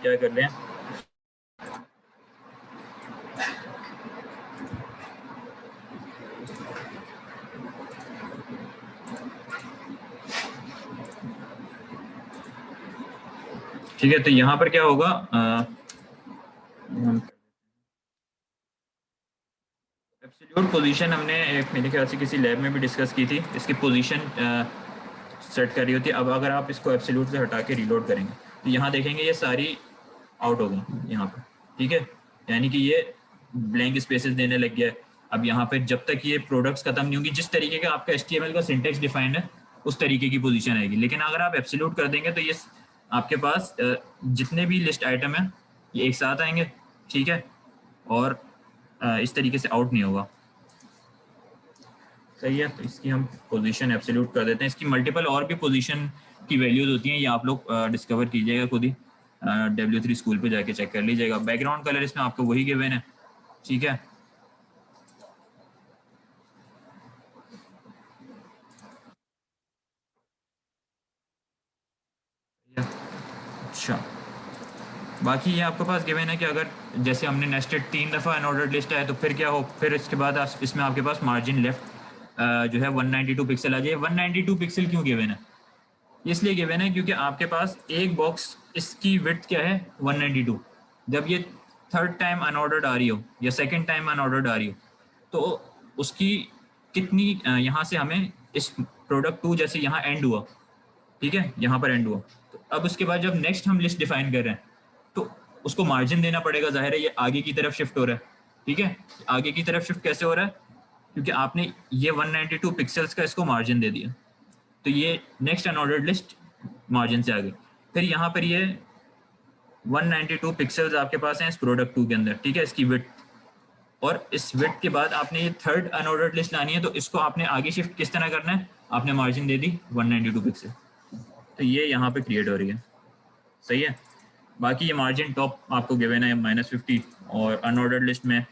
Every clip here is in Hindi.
क्या कर लें, ठीक है। तो यहाँ पर क्या होगा, एब्सोल्यूट पोजीशन हमने मेरे ख्याल से किसी लैब में भी डिस्कस की थी। इसकी पोजीशन सेट करी होती है। अब अगर आप इसको एब्सोल्यूट से हटा के रीलोड करेंगे तो यहाँ देखेंगे ये सारी आउट हो गई यहाँ पर, ठीक है। यानी कि ये ब्लैंक स्पेसेस देने लग गया है। अब यहाँ पे जब तक ये प्रोडक्ट्स खत्म नहीं होंगी, जिस तरीके का आपका HTML का सिंटेक्स डिफाइंड है उस तरीके की पोजीशन आएगी। लेकिन अगर आप एब्सोल्यूट कर देंगे तो ये आपके पास जितने भी लिस्ट आइटम है ये एक साथ आएंगे, ठीक है, और इस तरीके से आउट नहीं होगा। सही है। तो इसकी हम पोजीशन एब्सोल्यूट कर देते हैं। इसकी मल्टीपल और भी पोजीशन की वैल्यूज होती हैं, ये आप लोग डिस्कवर कीजिएगा खुद ही, W3 स्कूल पे जाके चेक कर लीजिएगा। बैकग्राउंड कलर इसमें आपको वही गिवन है, ठीक है। अच्छा, बाकी ये आपके पास गिवन है कि अगर जैसे हमने नेस्टेड 3 दफ़ा अनऑर्डर्ड लिस्ट है तो फिर क्या हो, फिर इसके बाद इसमें आपके पास मार्जिन लेफ्ट जो है 192 पिक्सल आ जाए। 192 पिक्सल क्यों गिवन है? इसलिए गिवन है क्योंकि आपके पास एक बॉक्स इसकी विड्थ क्या है 192। जब ये थर्ड टाइम अनऑर्डर्ड आ रही हो या सेकंड टाइम अनऑर्डर्ड आ रही हो तो उसकी कितनी यहाँ से हमें इस प्रोडक्ट 2 जैसे यहाँ एंड हुआ, ठीक है, यहाँ पर एंड हुआ, तो अब उसके बाद जब नेक्स्ट हम लिस्ट डिफाइन कर रहे हैं तो उसको मार्जिन देना पड़ेगा। जाहिर है ये आगे की तरफ शिफ्ट हो रहा है, ठीक है। आगे की तरफ शिफ्ट कैसे हो रहा है? क्योंकि आपने ये 192 पिक्सल्स का इसको मार्जिन दे दिया, तो ये नेक्स्ट अनऑर्डर्ड लिस्ट मार्जिन से आ गई। फिर यहाँ पर ये 192 पिक्सल्स आपके पास हैं इस प्रोडक्ट 2 के अंदर, ठीक है, इसकी विड्थ। और इस विड्थ के बाद आपने ये थर्ड अनऑर्डर्ड लिस्ट लानी है, तो इसको आपने आगे शिफ्ट किस तरह करना है? आपने मार्जिन दे दी 192 पिक्सल, तो ये यहाँ पे क्रिएट हो रही है। सही है। बाकी ये मार्जिन टॉप आपको गिवन है -50, और अनऑर्डर्ड लिस्ट में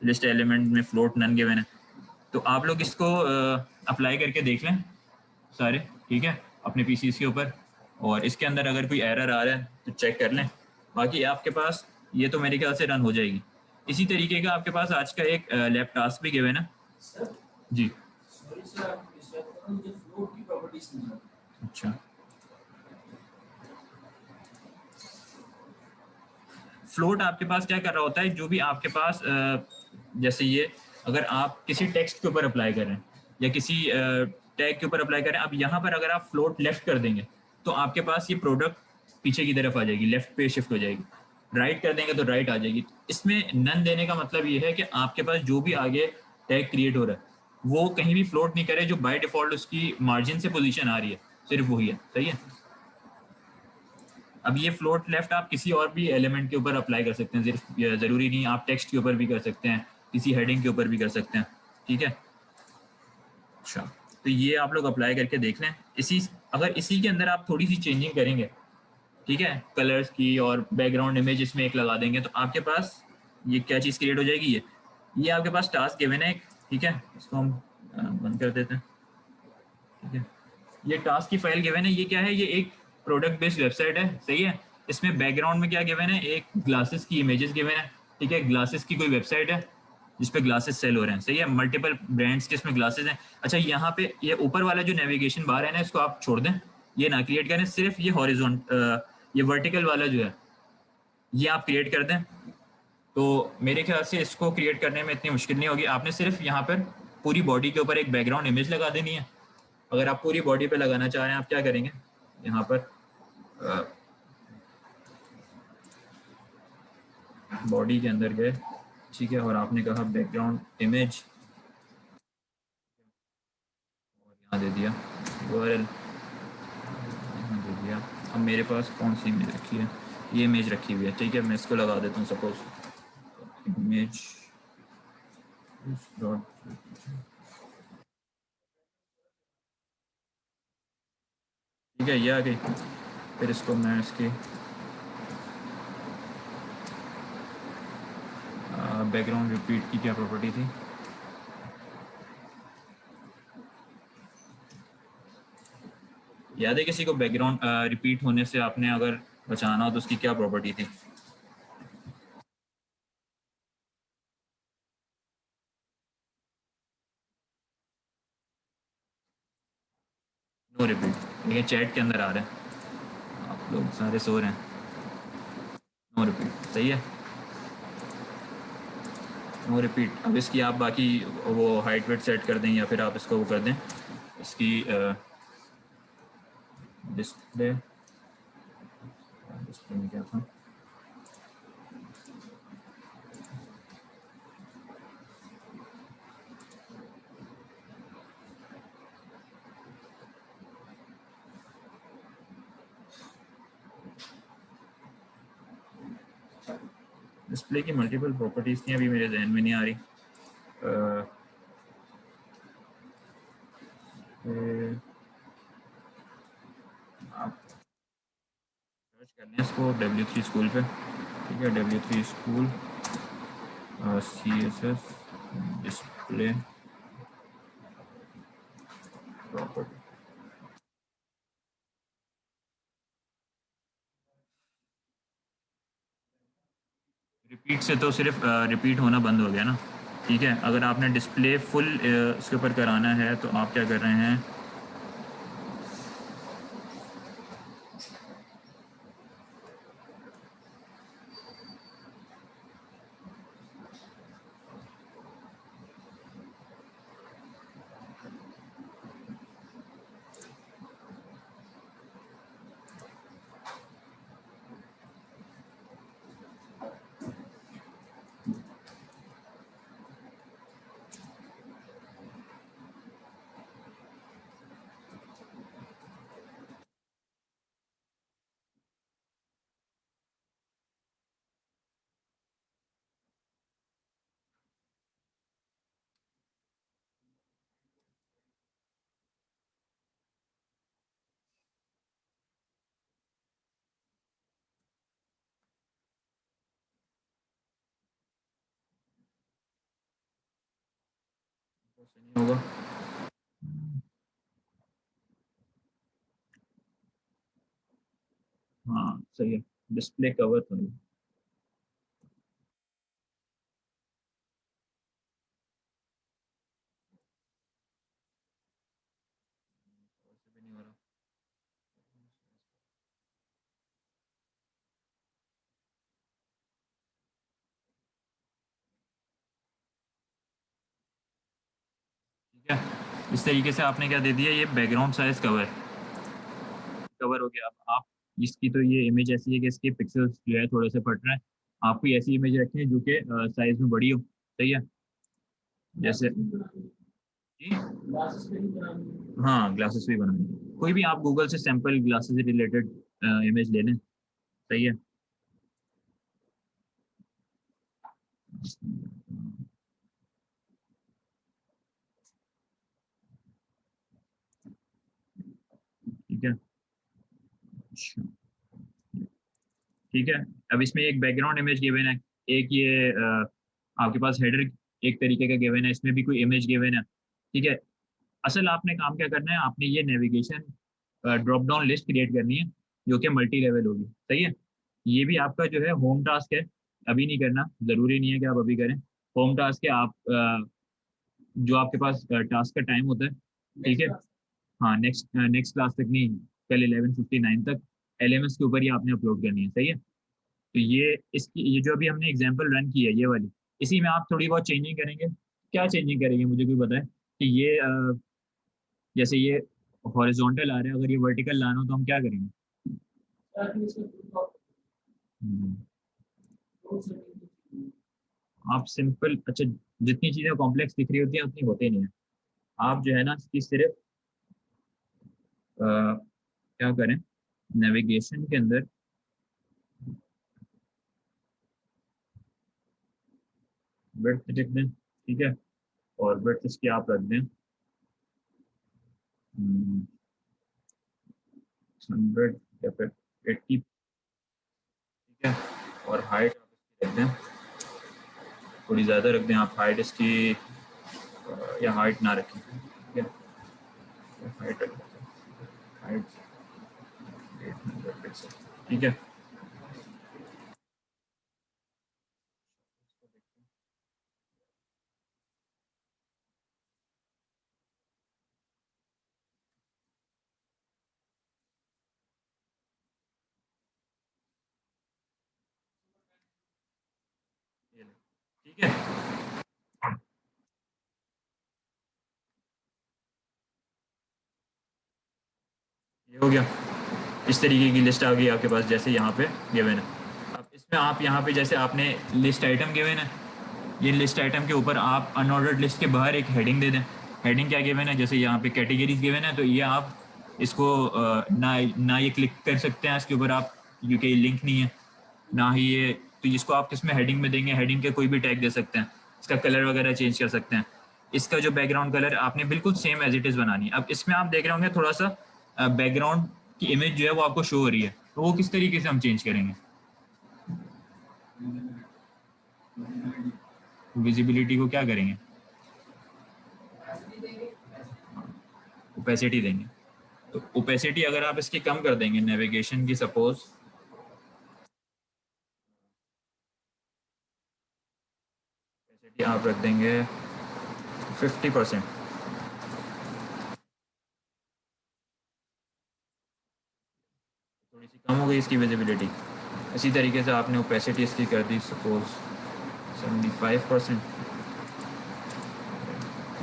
लिस्ट एलिमेंट में फ्लोट नन गिवन है। तो आप लोग इसको अप्लाई करके देख लें सारे, ठीक है, अपने PCs के ऊपर, और इसके अंदर अगर कोई एरर आ रहा है तो चेक कर लें। बाकी आपके पास ये तो मेरे ख्याल से रन हो जाएगी। इसी तरीके का आपके पास आज का एक लैब टास्क भी गिवन है जी। अच्छा, फ्लोट आपके पास क्या कर रहा होता है, जो भी आपके पास जैसे ये अगर आप किसी टेक्स्ट के ऊपर अप्लाई कर रहे हैं या किसी टैग के ऊपर अप्लाई कर रहे हैं, अब यहाँ पर अगर आप फ्लोट लेफ्ट कर देंगे तो आपके पास ये प्रोडक्ट पीछे की तरफ आ जाएगी, लेफ्ट पे शिफ्ट हो जाएगी। राइट कर देंगे तो राइट आ जाएगी। इसमें नन देने का मतलब ये है कि आपके पास जो भी आगे टैग क्रिएट हो रहा है वो कहीं भी फ्लोट नहीं करे, जो बाय डिफॉल्ट उसकी मार्जिन से पोजीशन आ रही है सिर्फ वही है। सही है। अब ये फ्लोट लेफ्ट आप किसी और भी एलिमेंट के ऊपर अप्लाई कर सकते हैं, सिर्फ ज़रूरी नहीं, आप टेक्स्ट के ऊपर भी कर सकते हैं, किसी हेडिंग के ऊपर भी कर सकते हैं, ठीक है। अच्छा, तो ये आप लोग अप्लाई करके देख लें। अगर इसी के अंदर आप थोड़ी सी चेंजिंग करेंगे, ठीक है, कलर्स की और बैकग्राउंड इमेज इसमें एक लगा देंगे, तो आपके पास ये क्या चीज़ क्रिएट हो जाएगी, ये आपके पास टास्क गिवन है एक, ठीक है। इसको हम बंद कर देते हैं, ठीक है। ये टास्क की फाइल गिवन है, ये क्या है, ये एक प्रोडक्ट बेस्ड वेबसाइट है। सही है। इसमें बैकग्राउंड में क्या गिवन है, एक ग्लासेस की इमेजेस गिवन है, ठीक है। ग्लासेस की कोई वेबसाइट है जिस पे ग्लासेस सेल हो रहे हैं। सही है। मल्टीपल ब्रांड्स के इसमें ग्लासेस हैं। अच्छा, यहाँ पे ये ऊपर वाला जो नेविगेशन बार है ना, इसको आप छोड़ दें, ये ना क्रिएट करें, सिर्फ ये हॉरिजॉन्टल ये वर्टिकल वाला जो है ये आप क्रिएट कर दें। तो मेरे ख्याल से इसको क्रिएट करने में इतनी मुश्किल नहीं होगी। आपने सिर्फ यहाँ पर पूरी बॉडी के ऊपर एक बैकग्राउंड इमेज लगा देनी है। अगर आप पूरी बॉडी पे लगाना चाह रहे हैं, आप क्या करेंगे, यहाँ पर बॉडी के अंदर गए, ठीक है, और आपने कहा बैकग्राउंड इमेज, और यहाँ दे दिया URL, यहाँ दे दिया। अब मेरे पास कौन सी इमेज रखी है, ये इमेज रखी हुई है, ठीक है। मैं इसको लगा देता हूँ, सपोज इमेज डॉट, ठीक है, ये आ गई। फिर इसको मैं इसकी बैकग्राउंड रिपीट की क्या प्रॉपर्टी थी, याद है किसी को बैकग्राउंड रिपीट होने से आपने अगर बचाना हो तो उसकी क्या प्रॉपर्टी थी? नो रिपीट, ये चैट के अंदर आ रहा है, आप लोग सारे सो रहे हैं। नो रिपीट सही है। No repeat. अब इसकी आप बाकी वो हाइट वेट सेट कर दें या फिर आप इसको वो कर दें, इसकी डिस्प्ले, डिस्प्ले में क्या था? डिस्प्ले की मल्टीपल प्रॉपर्टीज़ थी, अभी मेरे जहन में नहीं आ रही। अ, ए, आप सर्च कर लें इसको W3 स्कूल पे, ठीक है, W3 school CSS display property. Repeat से तो सिर्फ रिपीट होना बंद हो गया ना, ठीक है। अगर आपने डिस्प्ले फुल इसके ऊपर कराना है तो आप क्या कर रहे हैं, नहीं होगा। हाँ सही है, डिस्प्ले कवर तो नहीं। वैसे भी नहीं हो रहा। ठीक है, इस तरीके से आपने क्या दे दिया, ये बैकग्राउंड साइज कवर कवर हो गया। अब आप इसकी तो ये इमेज ऐसी है कि इसके पिक्सल्स जो है थोड़े से फट रहे हैं। आपको ऐसी इमेज रखनी है जो कि साइज में बड़ी हो, सही है। जैसे जी, हाँ ग्लासेस भी बनानी है। कोई भी आप गूगल से सैंपल ग्लासेस से रिलेटेड इमेज ले लें, सही है। ठीक है, अच्छा, ठीक है। अब इसमें एक बैकग्राउंड इमेज गिवन है, एक ये आपके पास हेडर एक तरीके का गिवन है, इसमें भी कोई इमेज गिवन है, ठीक है। असल आपने काम क्या करना है, आपने ये navigation drop down list create करनी है जो कि मल्टी लेवल होगी, सही है। ये भी आपका जो है होम टास्क है, अभी नहीं करना, जरूरी नहीं है कि आप अभी करें। होम टास्क है, आप जो आपके पास टास्क का टाइम होता है, ठीक है। हाँ नेक्स्ट नेक्स्ट क्लास तक नहीं, कल 11:59 तक LMS के ऊपर ही आपने अपलोड करनी है, सही है। तो ये जो अभी हमने एग्जांपल रन की है ये वाली, इसी में आप थोड़ी बहुत चेंजिंग करेंगे। क्या चेंजिंग करेंगे मुझे कोई बताए कि ये जैसे ये हॉरिजॉन्टल आ रहा है, अगर ये वर्टिकल लाना हो तो हम क्या करेंगे? हम्म, आप सिंपल, अच्छा, जितनी चीजें कॉम्प्लेक्स दिख रही होती हैं उतनी होती नहीं है। आप जो है ना इसकी सिर्फ क्या करें, नेविगेशन के अंदर विड्थ लिख दें, ठीक है। और विड्थ इसकी आप रख दें 100 या फिर 80, ठीक है। और हाइट आप इसकी रख दें, थोड़ी ज़्यादा रख दें आप हाइट इसकी, या हाइट ना रखें, ठीक है। हाइट रख दें, हाइट 800 पिक्सल, ठीक है। ठीक है, ये हो गया। इस तरीके की लिस्ट आ गई आपके पास, जैसे यहाँ पे गिवन है। अब इसमें आप यहाँ पे जैसे आपने लिस्ट आइटम गिवन है, ये लिस्ट आइटम के ऊपर आप अनऑर्डर्ड लिस्ट के बाहर एक हेडिंग दे दें। हेडिंग क्या गिवन है, जैसे यहाँ पे कैटेगरीज गिवन है, तो ये आप इसको ना ये क्लिक कर सकते हैं इसके ऊपर आप, क्योंकि ये लिंक नहीं है ना ही ये। तो इसको आप किसमें हेडिंग में देंगे, हेडिंग के कोई भी टैग दे सकते हैं, इसका कलर वगैरह चेंज कर सकते हैं। इसका जो बैकग्राउंड कलर आपने बिल्कुल सेम एज इट इज़ बनानी है। अब इसमें आप देख रहे होंगे थोड़ा सा बैकग्राउंड की इमेज जो है वो आपको शो हो रही है, तो वो किस तरीके से हम चेंज करेंगे, विजिबिलिटी को क्या करेंगे, ओपेसिटी देंगे। तो ओपेसिटी अगर आप इसकी कम कर देंगे नेविगेशन की, सपोज ओपेसिटी आप रख देंगे 50%, थोड़ी सी कम हो गई इसकी विजिबिलिटी। इसी तरीके से आपने ओपेसिटी इसकी कर दी सपोज 75%,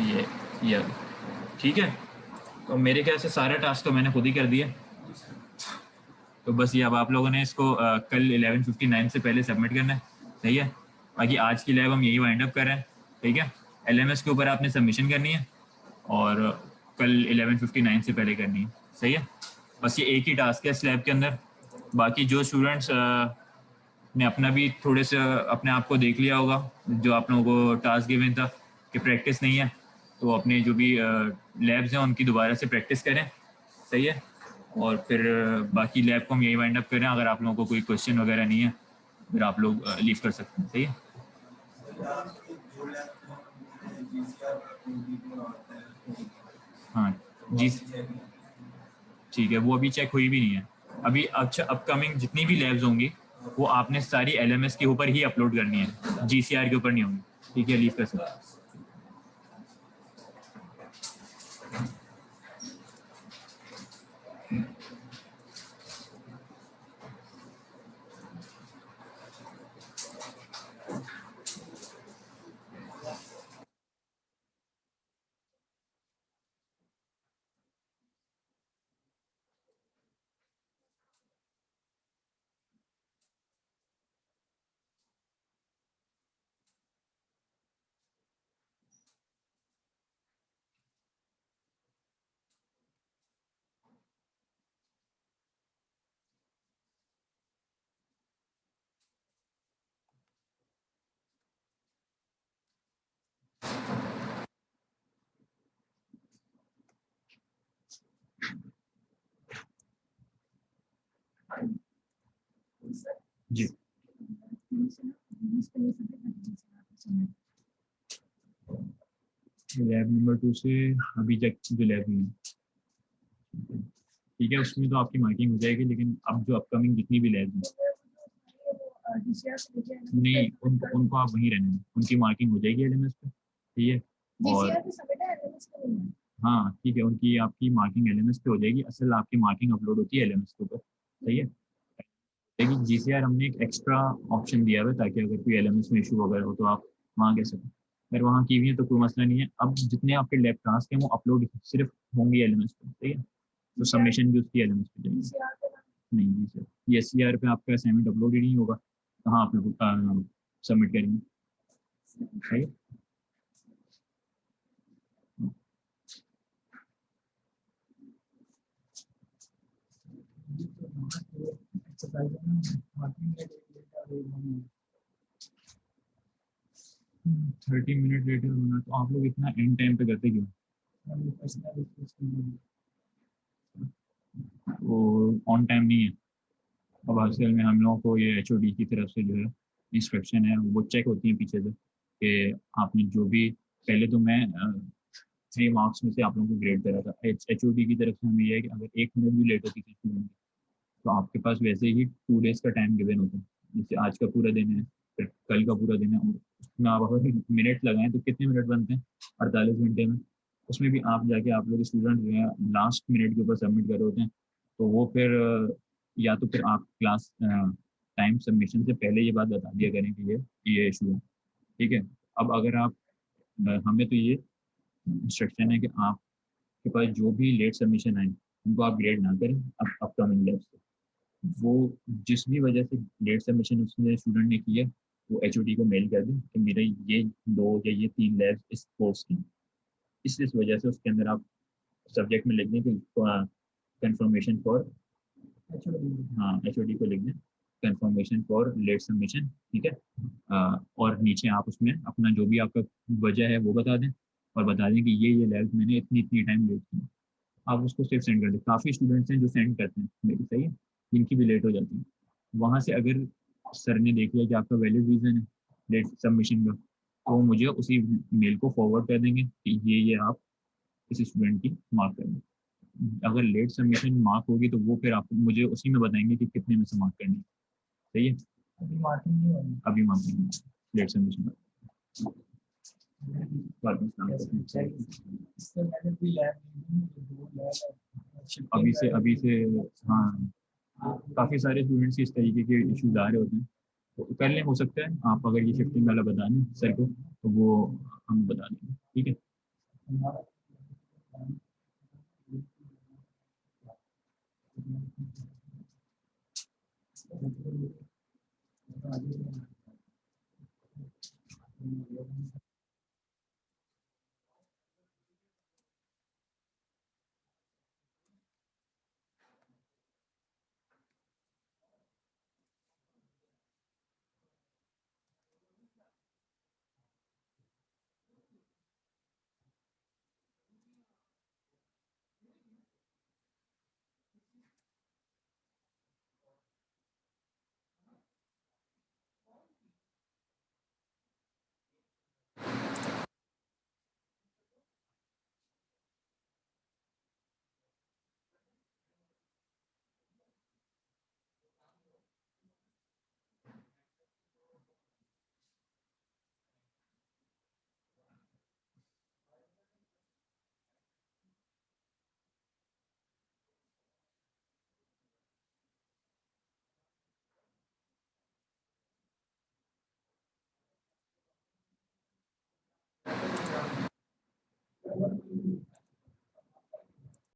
ये आ गई। ठीक है, तो मेरे ख्याल से सारा टास्क तो मैंने खुद ही कर दिया। तो बस ये अब आप लोगों ने इसको कल 11:59 से पहले सबमिट करना है, सही है। बाकी आज की लैब हम यही वाइंड अप कर रहे हैं, ठीक है। एलएमएस के ऊपर आपने सबमिशन करनी है और कल 11:59 से पहले करनी है, सही है। बस ये एक ही टास्क है इस लैब के अंदर। बाकी जो स्टूडेंट्स ने अपना भी थोड़े से अपने आप को देख लिया होगा, जो आप लोगों को टास्क गिवन था कि प्रैक्टिस नहीं है, तो अपने जो भी लैब्स हैं उनकी दोबारा से प्रैक्टिस करें, सही है। और फिर बाकी लैब को हम यही वाइंड अप करें। अगर आप लोगों को कोई क्वेश्चन वगैरह नहीं है फिर आप लोग लीव कर सकते हैं, सही है। हाँ जी, ठीक है, वो अभी चेक हुई भी नहीं है। अभी अच्छा अपकमिंग जितनी भी लैब्स होंगी वो आपने सारी एलएमएस के ऊपर ही अपलोड करनी है, जीसीआर के ऊपर नहीं होंगी, ठीक है, लीव कर सकते हैं। जी, लैब नंबर 2 से अभी तक जो लैब हुई है, ठीक है, उसमें तो आपकी मार्किंग हो जाएगी, लेकिन अब जो अपकमिंग जितनी भी लैब हैं, नहीं उनको आप वहीं रहने दें, उनकी मार्किंग हो जाएगी एलएमएस पे, ठीक है। और हाँ ठीक है, उनकी आपकी मार्किंग एलएमएस पे हो जाएगी, असल आपकी मार्किंग अपलोड होती है एलएमएस के ऊपर, सही है। लेकिन जीसीआर हमने एक एक्स्ट्रा ऑप्शन दिया हुआ है ताकि अगर कोई एलएमएस में इशू वगैरह हो तो आप वहाँ कह सकें। अगर वहाँ की हुई है तो कोई मसला नहीं है। अब जितने आपके लैब टास्क हैं वो अपलोड सिर्फ होंगे एलएमएस पे, ठीक है। तो सबमिशन भी उसकी एलएमएस पे जाएगी। नहीं जी सर, ये सीआर पे आपका असाइनमेंट अपलोड ही नहीं होगा, कहाँ आप लोग सबमिट करेंगे, सही है। 30 मिनट लेटर होना, तो आप लोग इतना एंड टाइम पे करते क्यों, वो ऑन टाइम नहीं है। अब आजकल में हम लोगों को ये एचओडी की तरफ से जो है इंस्ट्रक्शन है वो चेक होती है पीछे से कि आपने जो भी, पहले तो मैं 3 मार्क्स में से आप लोगों को ग्रेड दे रहा था, एचओडी की तरफ से हमें ये है कि अगर 1 मिनट भी लेट होती थी स्टूडेंट, तो आपके पास वैसे ही 2 डेज का टाइम गिवन होता है। जैसे आज का पूरा दिन है, फिर कल का पूरा दिन है, और उसमें आप अगर मिनट लगाएं तो कितने मिनट बनते हैं, 48 घंटे में। उसमें भी आप जाके आप लोग स्टूडेंट जो है लास्ट मिनट के ऊपर सबमिट कर रहे होते हैं, तो वो फिर या तो फिर आप क्लास टाइम सबमिशन से पहले ये बात बता दिया करें कि ये इशू है, ठीक है। अब अगर आप हमें तो ये इंस्ट्रक्शन है कि आपके पास जो भी लेट सबमिशन आए उनको आप ग्रेड ना करें अपकमिंग लैब से। वो जिस भी वजह से लेट सबमिशन उसने स्टूडेंट ने किया, वो एचओडी को मेल कर दें कि मेरे ये 2 या ये 3 लैब इस कोर्स की, इस वजह से उसके अंदर आप सब्जेक्ट में लिख दें कि कंफर्मेशन फॉर, हाँ एचओडी को लिख दें कंफर्मेशन फॉर लेट सबमिशन। ठीक है। और नीचे आप उसमें अपना जो भी आपका वजह है वो बता दें, और बता दें कि ये लैब मैंने इतनी इतनी टाइम लेट की। आप उसको सिर्फ सेंड कर दें। काफ़ी स्टूडेंट्स हैं जो सेंड करते हैं मेरी, सही है, जिनकी भी लेट हो जाती है। वहाँ से अगर सर ने देख लिया कि आपका वैलिड रीज़न है लेट सबमिशन का, तो मुझे उसी मेल को फॉरवर्ड कर देंगे कि ये आप इस स्टूडेंट की मार्क कर दें। अगर लेट सबमिशन मार्क होगी तो वो फिर आप मुझे उसी में बताएंगे कि कितने में से मार्क करनी है। सही है। अभी मार्किंग नहीं होगी, अभी मार्किंग लेट सबमिशन। अभी से हाँ, काफ़ी सारे स्टूडेंट्स इस तरीके के इश्यूज आ रहे होते हैं। तो कर लें, हो सकता है आप अगर ये शिफ्टिंग वाला बता दें सर को तो वो हम बता देंगे। ठीक है।